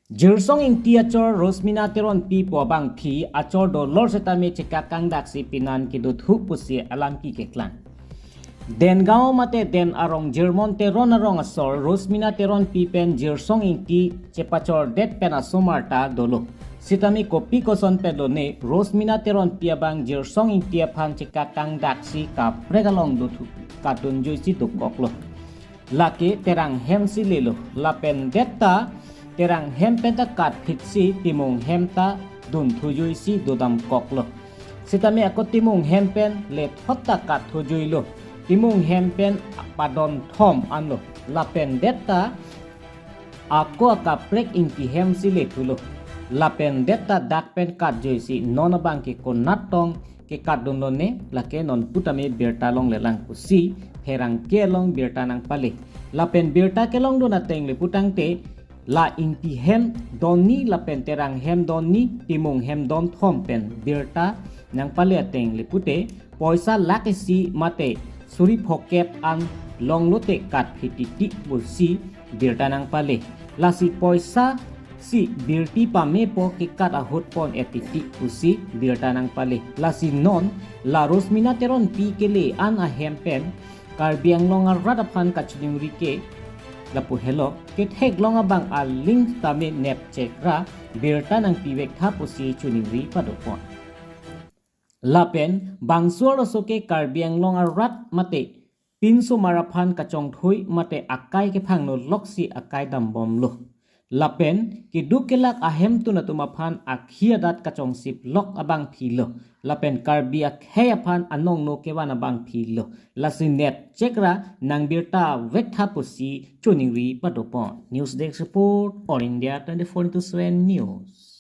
Jirsong ing ti achor Rosmina teron pi po bang phi achor do lor setame Keklang daksi Pinan Kedo pusi Lamki Keklang. Den gao mate den arong Jermon teron arong asor Rosmina teron pi pen Jirsong ing ti chepachor det pen asomarta dolo. Sitami kopi koson pedone Rosmina teron pi abang Jirsong ing ti pan Keklang daksi ka pregalong do katun joisi do koklo. Laki terang hemsi lelo lapen detta terang hempenta kat pitsi timung hemta dun thujui si dodam koklo. Sitami ako timung hempen let hotta kat thujui lo. Timung hempen padon thom anlo. Lapen detta ako akaprek inti hemsi letulo. Lapen detta dakpen kat jui si nonabang ki konatong ke kat donone lake non putame bertalong lelang kusi herang kelong bertanang pale. Lapen berta kelong donateng le putang te la inti hem doni lapen terang hem doni timung hem don thompen birta nang paliateng lipute poisa lakisi mate suri phokep an longlote kat hititi bursi birta nang pale lasi poisa si birti pame po kikat ahot pon etiti usi birta nang pale lasi non la Rosmina teron pi kele an a hempen Karbi Anglong radapan kachuning rike lapu hello Keklang abang aling tame nep cekra birta nang piwek tapusi chuningri padopon. Lapen bangsuar soke Karbi Anglong rat mate pinso marapan kachong thui mate akai ke phangno loksi akai dambom lo. Lapen kidukelak ahem tu natumapan akhiadat kachong sip lok abang philo. Lapen Karbi akhayapan anong no kewan abang philo. Lasinet cekra nang birta wekha pusi chuningri padopon. News Desk Report All India 24/7 News.